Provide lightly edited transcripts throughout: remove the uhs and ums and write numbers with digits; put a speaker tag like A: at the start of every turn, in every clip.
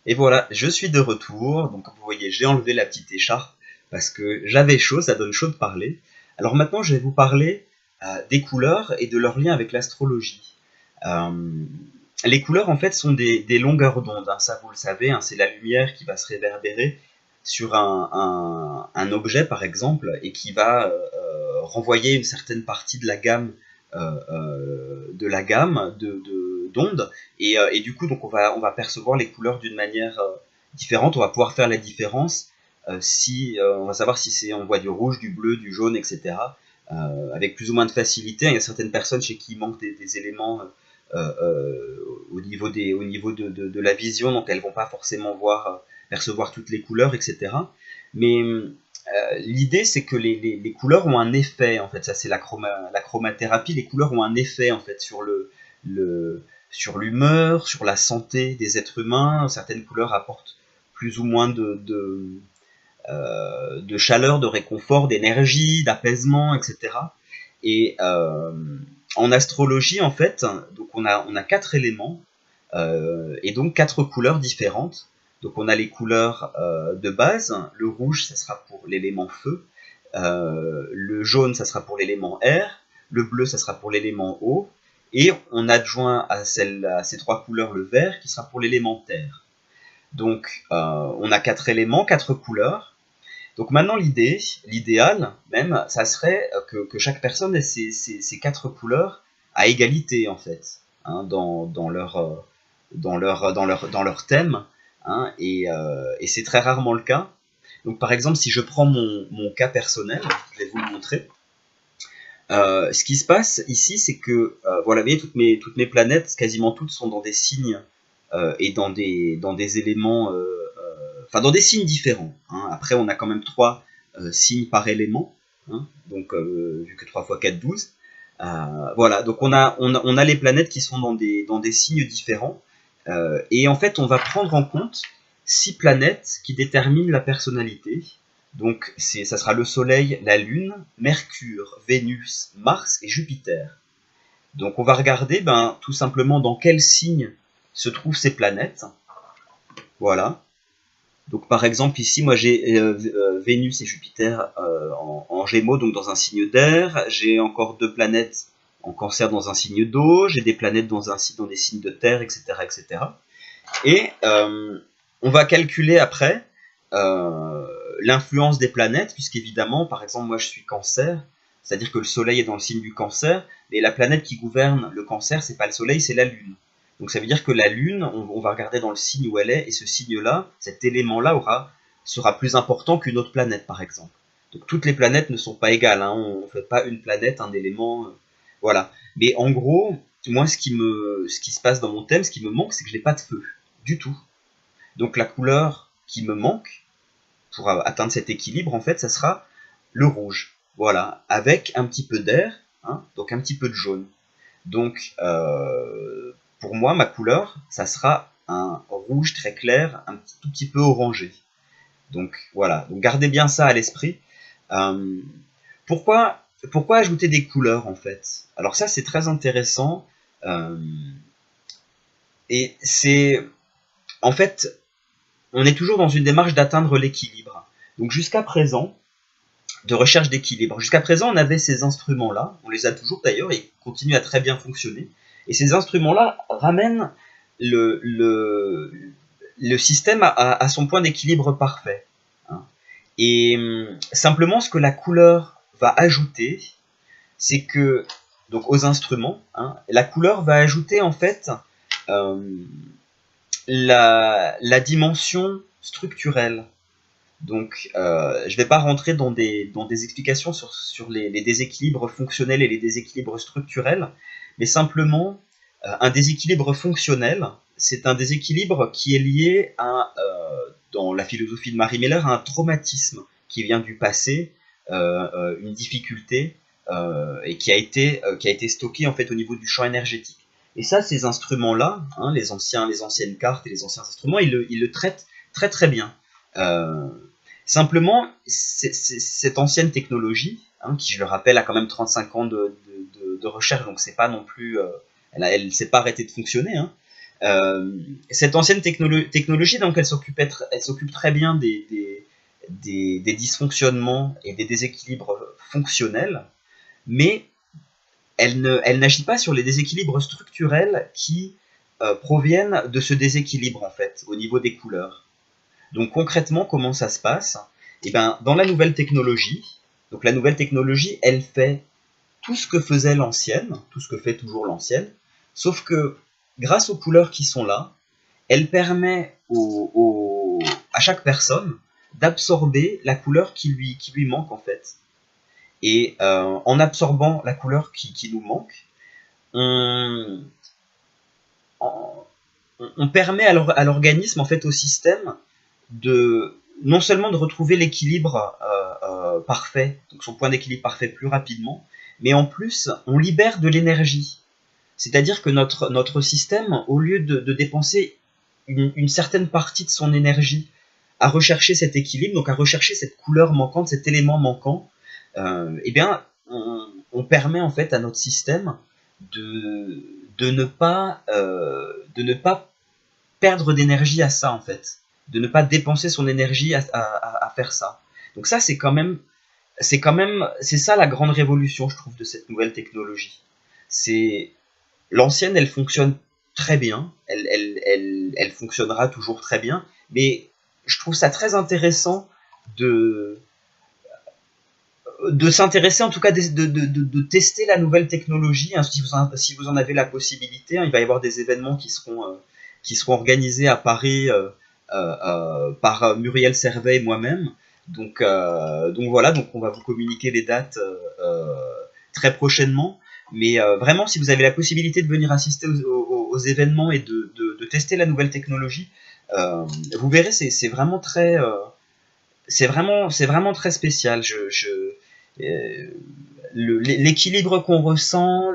A: Et voilà, je suis de retour. Donc, comme vous voyez, j'ai enlevé la petite écharpe parce que j'avais chaud, ça donne chaud de parler. Alors maintenant, je vais vous parler des couleurs et de leur lien avec l'astrologie. Euh, les couleurs, en fait, sont des longueurs d'onde, hein, ça vous le savez, hein, c'est la lumière qui va se réverbérer sur un objet, par exemple, et qui va renvoyer une certaine partie de la gamme d'ondes, et du coup, donc on va percevoir les couleurs d'une manière différente. On va pouvoir faire la différence si on va savoir si c'est on voit du rouge, du bleu, du jaune, etc. Avec plus ou moins de facilité. Il y a certaines personnes chez qui il manque des éléments au niveau de la vision, donc elles vont pas forcément percevoir toutes les couleurs, etc. Mais l'idée, c'est que les couleurs ont un effet, en fait. Ça, c'est la chromathérapie. Les couleurs ont un effet, en fait, sur l'humeur, sur la santé des êtres humains. Certaines couleurs apportent plus ou moins de chaleur, de réconfort, d'énergie, d'apaisement, etc. Et en astrologie, en fait, donc on a quatre éléments et donc quatre couleurs différentes. Donc on a les couleurs de base. Le rouge, ça sera pour l'élément feu. Le jaune, ça sera pour l'élément air. Le bleu, ça sera pour l'élément eau. Et on adjoint à ces trois couleurs le vert, qui sera pour l'élément terre. Donc on a quatre éléments, quatre couleurs. Donc maintenant l'idéal même, ça serait que chaque personne ait ces quatre couleurs à égalité en fait, hein, dans leur thème, hein, et c'est très rarement le cas. Donc par exemple, si je prends mon cas personnel, je vais vous le montrer. Ce qui se passe ici, c'est que voilà, vous voyez, toutes mes planètes, quasiment toutes, sont dans des signes et dans des éléments, enfin dans des signes différents, hein. Après, on a quand même 3 signes par élément, hein. Donc vu que 3 fois 4, 12. Voilà, donc on a les planètes qui sont dans des signes différents. Et en fait, on va prendre en compte 6 planètes qui déterminent la personnalité. Donc ça sera le Soleil, la Lune, Mercure, Vénus, Mars et Jupiter. Donc on va regarder tout simplement dans quel signe se trouvent ces planètes. Voilà. Donc par exemple ici, moi j'ai Vénus et Jupiter en Gémeaux, donc dans un signe d'air. J'ai encore 2 planètes en Cancer dans un signe d'eau. J'ai des planètes dans des signes de terre, etc., etc. Et on va calculer après l'influence des planètes, puisqu'évidemment, par exemple, moi je suis Cancer, c'est-à-dire que le Soleil est dans le signe du Cancer, et la planète qui gouverne le Cancer, c'est pas le Soleil, c'est la Lune. Donc ça veut dire que la Lune, on va regarder dans le signe où elle est, et ce signe-là, cet élément-là sera plus important qu'une autre planète, par exemple. Donc toutes les planètes ne sont pas égales, hein, on ne fait pas une planète, un élément, voilà. Mais en gros, moi ce qui se passe dans mon thème, ce qui me manque, c'est que je n'ai pas de feu, du tout. Donc la couleur qui me manque, pour atteindre cet équilibre, en fait, ça sera le rouge. Voilà, avec un petit peu d'air, hein, donc un petit peu de jaune. Donc, pour moi, ma couleur, ça sera un rouge très clair, tout petit peu orangé. Donc, voilà. Donc, gardez bien ça à l'esprit. Euh, pourquoi ajouter des couleurs, en fait? Alors ça, c'est très intéressant. Euh, et c'est... En fait, on est toujours dans une démarche d'atteindre l'équilibre. Donc, jusqu'à présent, de recherche d'équilibre. Jusqu'à présent, on avait ces instruments-là, on les a toujours d'ailleurs, et ils continuent à très bien fonctionner. Et ces instruments-là ramènent le système à son point d'équilibre parfait, hein. Et simplement, ce que la couleur va ajouter, c'est que, donc aux instruments, hein, la couleur va ajouter en fait euh, la dimension structurelle. Donc, je ne vais pas rentrer dans des explications sur les déséquilibres fonctionnels et les déséquilibres structurels, mais simplement, un déséquilibre fonctionnel, c'est un déséquilibre qui est lié dans la philosophie de Marie Meller, à un traumatisme qui vient du passé, une difficulté, et qui a été stocké en fait au niveau du champ énergétique. Et ça, ces instruments-là, hein, les anciennes cartes et les anciens instruments, ils le traitent très très bien. Euh, Simplement, cette ancienne technologie, hein, qui je le rappelle a quand même 35 ans de recherche, donc c'est pas non plus, elle s'est pas arrêtée de fonctionner, hein, Cette ancienne technologie, donc, elle s'occupe très bien des dysfonctionnements et des déséquilibres fonctionnels, mais elle n'agit pas sur les déséquilibres structurels qui proviennent de ce déséquilibre, en fait, au niveau des couleurs. Donc concrètement, comment ça se passe? Eh ben, dans la nouvelle technologie, donc la nouvelle technologie, elle fait tout ce que faisait l'ancienne, tout ce que fait toujours l'ancienne, sauf que grâce aux couleurs qui sont là, elle permet à chaque personne d'absorber la couleur qui lui manque, en fait. Et en absorbant la couleur qui nous manque, on, on permet à l'organisme, en fait, au système, de non seulement de retrouver l'équilibre parfait, donc son point d'équilibre parfait plus rapidement, mais en plus, on libère de l'énergie. C'est-à-dire que notre système, au lieu de dépenser une certaine partie de son énergie à rechercher cet équilibre, donc à rechercher cette couleur manquante, cet élément manquant, eh bien, on permet en fait à notre système de ne pas perdre d'énergie à ça, en fait, de ne pas dépenser son énergie à faire ça. Donc ça, c'est ça la grande révolution, je trouve, de cette nouvelle technologie. C'est L'ancienne, elle fonctionne très bien, elle fonctionnera toujours très bien, mais je trouve ça très intéressant de, de s'intéresser, en tout cas de tester la nouvelle technologie, hein, si vous en avez la possibilité, hein. Il va y avoir des événements qui seront organisés à Paris par Muriel Servet et moi-même. Donc voilà, donc on va vous communiquer les dates très prochainement. Mais vraiment, si vous avez la possibilité de venir assister aux événements et de tester la nouvelle technologie, vous verrez, c'est vraiment très, c'est vraiment très spécial. L'équilibre qu'on ressent,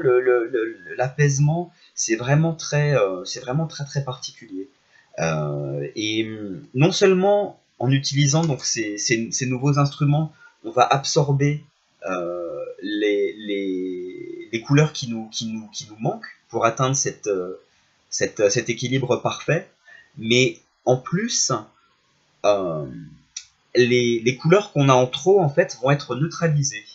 A: l'apaisement, c'est vraiment très très particulier. Et non seulement en utilisant donc ces nouveaux instruments, on va absorber les couleurs qui nous manquent pour atteindre cet équilibre parfait, mais en plus, euh, les couleurs qu'on a en trop, en fait, vont être neutralisées.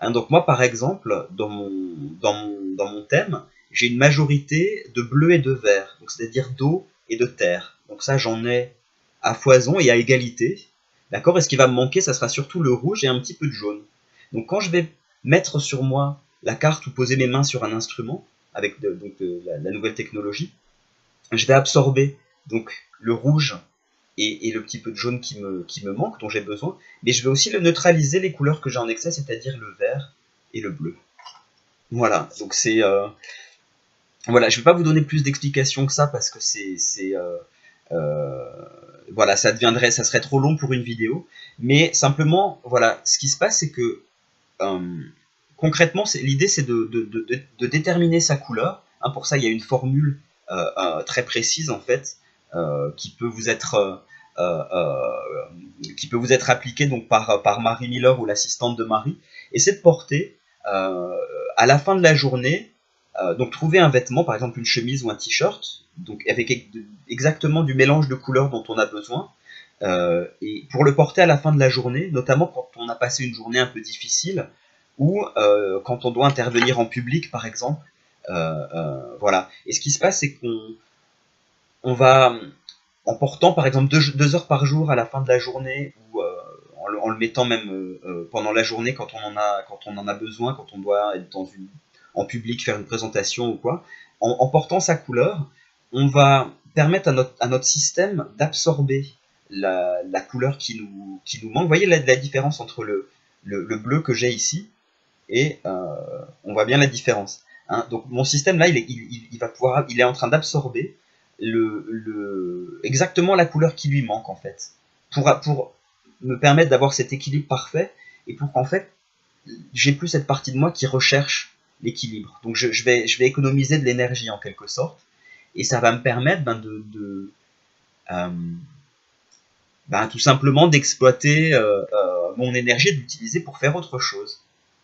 A: Hein, donc moi, par exemple, dans mon thème, j'ai une majorité de bleu et de vert, donc c'est-à-dire d'eau et de terre. Donc ça, j'en ai à foison et à égalité. D'accord? Et ce qui va me manquer, ça sera surtout le rouge et un petit peu de jaune. Donc quand je vais mettre sur moi la carte ou poser mes mains sur un instrument, avec la nouvelle technologie, je vais absorber donc le rouge et le petit peu de jaune qui me manque, dont j'ai besoin, mais je vais aussi le neutraliser les couleurs que j'ai en excès, c'est-à-dire le vert et le bleu. Voilà, donc voilà, je ne vais pas vous donner plus d'explications que ça parce que voilà, ça serait trop long pour une vidéo, mais simplement, voilà, ce qui se passe, c'est que concrètement, l'idée c'est de déterminer sa couleur. Hein, pour ça, il y a une formule très précise en fait qui peut vous être appliquée donc par Marie Miller ou l'assistante de Marie. Et c'est de porter à la fin de la journée, donc trouver un vêtement, par exemple une chemise ou un t-shirt, donc avec exactement du mélange de couleurs dont on a besoin. Et pour le porter à la fin de la journée, notamment quand on a passé une journée un peu difficile, ou quand on doit intervenir en public, par exemple. Voilà. Et ce qui se passe, c'est qu'on va, en portant par exemple 2 heures par jour à la fin de la journée, ou en le mettant même pendant la journée quand on en a besoin, quand on doit être en public, faire une présentation ou quoi, en portant sa couleur, on va permettre à notre système d'absorber la couleur qui nous manque. Vous voyez la différence entre le bleu que j'ai ici et on voit bien la différence. Hein. Donc mon système là, il est en train d'absorber exactement la couleur qui lui manque en fait, pour me permettre d'avoir cet équilibre parfait et pour qu'en fait j'ai plus cette partie de moi qui recherche l'équilibre. Donc je vais économiser de l'énergie en quelque sorte et ça va me permettre tout simplement d'exploiter mon énergie et de l'utiliser pour faire autre chose.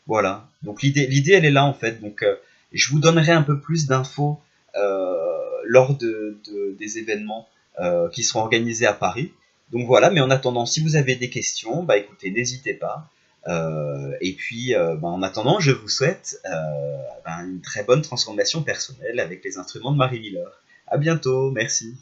A: Voilà. Donc l'idée elle est là en fait. Donc je vous donnerai un peu plus d'infos lors des événements qui seront organisés à Paris. Donc voilà, mais en attendant, si vous avez des questions, bah écoutez, n'hésitez pas. Et puis, en attendant, je vous souhaite une très bonne transformation personnelle avec les instruments de Marie Miller. À bientôt, merci.